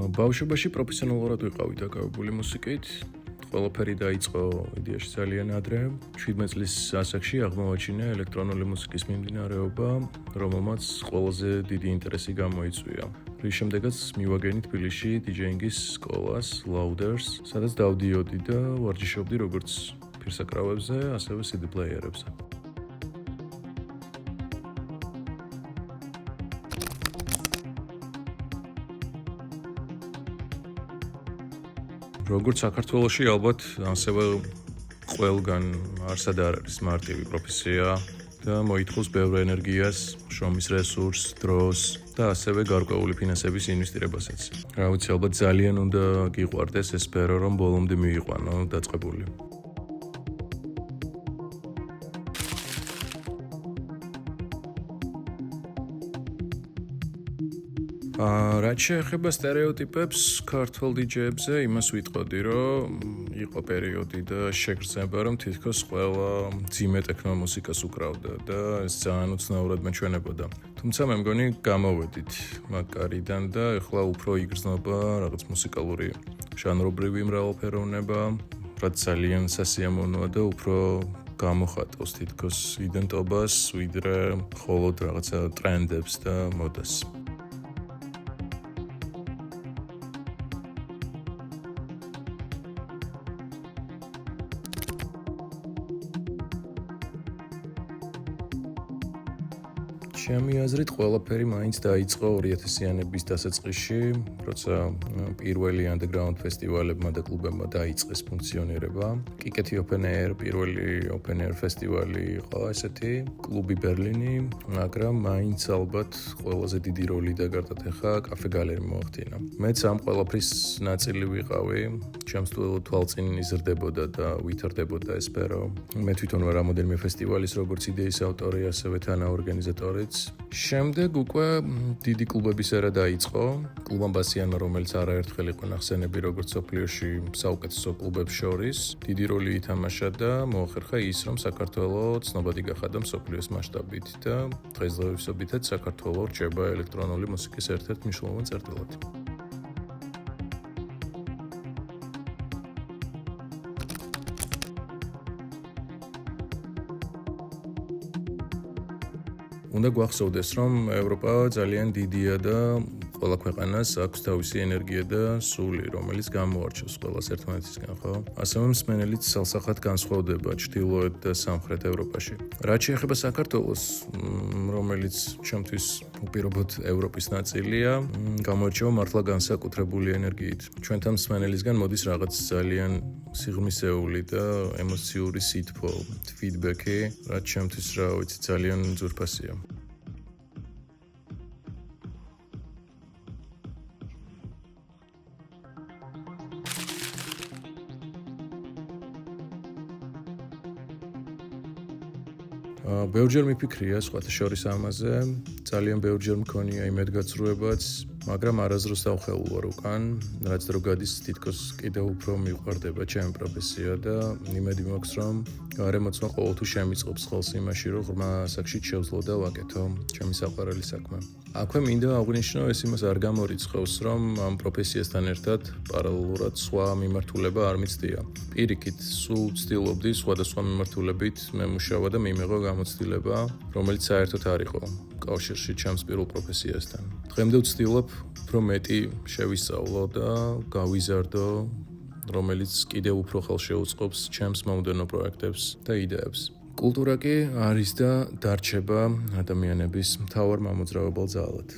ბავშვობაში პროფესიონალურად ვიყავი დაკავებული მუსიკით. ყველაფერი დაიწყო იდეაში ძალიან ადრე. 17 წლის ასაკში აღმოვაჩინე ელექტრონული მუსიკის მიმდინარეობა, რომელმაც ყველაზე დიდი ინტერესი გამოიწვია. რის შემდეგაც მივაგენი თბილისში დიჯეინგის სკოლას, Louders, სადაც დავდიოდი და ვარჯიშობდი როგორც ფირსაკრავებზე, ასევე CD პლეიერებზე. როგორც საქართველოში ალბათ ასევე ყველგან არსად არ არის მარტივი პროფესია და მოითხოვს ბევრ ენერგიას, შრომის რესურსს, დროს და ასევე გარკვეული ფინანსების ინვესტირებასაც. რა ვიცი, ალბათ ძალიან უნდა გიყვარდეს ეს სფერო, რომ ბოლომდე მიიყვანო დაწყებული. რაც შეეხება სტერეოტიპებს ქართულ დიჯეებზე, იმას ვიტყოდი, რომ იყო პერიოდი და შეგრძნება, რომ თითქოს ყველა ძიმე ტექნო მუსიკას უკრავდა და ეს ძალიან უცნაურად მეჩვენებოდა. თუმცა მე მგონი გამოვედით მაგარიდან და ეხლა უფრო იგრძნობა რაღაც მუსიკალური ჟანრობრივი მრავალფეროვნება, რაც ძალიან სასიამოვნოა და უფრო გამოხატავს თითქოს იდენტობას, ვიდრე მხოლოდ რაღაცა ტრენდებს და მოდას. ჩემი აზრით ყველაფერი მაინც დაიწყო 2000-იანების დასაწყისში, როცა პირველი underground ფესტივალებმა და კლუბებმა დაიწყეს ფუნქციონირება. კიკეთი Open Air, პირველი Open Air ფესტივალი იყო ესეთი, კლუბი ბერლინი, მაგრამ მაინც ალბათ ყველაზე დიდი როლი დაგარტა კაფე გალერი მოახდინა. მეც ამ ყველაფრის ნაწილი ვიყავი, ჩემს თვალწინ იზრდებოდა და ვითარდებოდა ეს სფერო. მე თვითონ ვარ რამოდენიმე ფესტივალის როგორც იდეის ავტორი, ასევე თანაორგანიზატორიც. შემდეგ უკვე დიდი კლუბების ერა დაიწყო. კლუბ ამბასიანმა, რომელიც არაერთხელ იყო ნახსენები როგორც სოფლიოში საუკეთესო კლუბებს შორის, დიდი როლი ითამაშა და მოახერხა ის, რომ საქართველოს ცნობადი გახადა მსოფლიოს მასშტაბით და დღესდღეობითაც საქართველო რჩება ელექტრონული მუსიკის ერთ-ერთ მნიშვნელოვან წერტილად. უნდა გვახსოვდეს, რომ ევროპა ძალიან დიდია და ყველა ქვეყანას აქვს თავისი ენერგია და სული, რომელიც გამოარჩევს ყველას ერთმანეთისგან, ხო? ასევე მსმენელიც სალსახად განსხვავდება ჩრდილოეთ და სამხრეთ ევროპაში. რაც შეეხება საქართველოს, რომელიც ჩემთვის უპირობოდ ევროპის ნაწილია, გამოირჩევა მართლა განსაკუთრებული ენერგიით. ჩვენთან მსმენელისგან მოდის რაღაც ძალიან სიღრმისეული და ემოციური სითბო, ფიდბექი, რაც ჩემთვის რა ვიცი, ძალიან ძვირფასია. ბევრჯერ მიფიქრია სხვათა შორის ამაზე, ძალიან ბევრჯერ მქონია იმედგაცრუებაც, მაგრამ არასდროს დავხეულ ვარ უკან, რაც დრო გადის თითქოს კიდევ უფრო მიყვარდება ჩემი პროფესია და იმედი მაქვს, რომ გარემოცვა ყოველთვის შემიწყობს ხელს იმაში, რომ ღრმა ასაკშიც შევძლო და ვაკეთო ჩემი საყვარელი საქმე. აქვე მინდა აღვნიშნო, ეს იმას არ გამორიცხავს, რომ ამ პროფესიასთან ერთად პარალელურად სხვა მიმართულება არ მიცდია. პირიქით, სულ ვცდილობდი სხვადასხვა მიმართულებით მემუშავა და მიმეღო გამოცდილება, რომელიც საერთოდ არ იყო კავშირში ჩემს პირველ პროფესიასთან. დღემდე ვცდილობ უფრო მეტი შევისწავლო და გავიზარდო, რომელიც კიდევ უფრო ხელშეუწყობს ჩემს მომდევნო პროექტებს და იდეებს. კულტურა კი არის და დარჩება ადამიანების მთავარ მამოძრავებელ ძალად.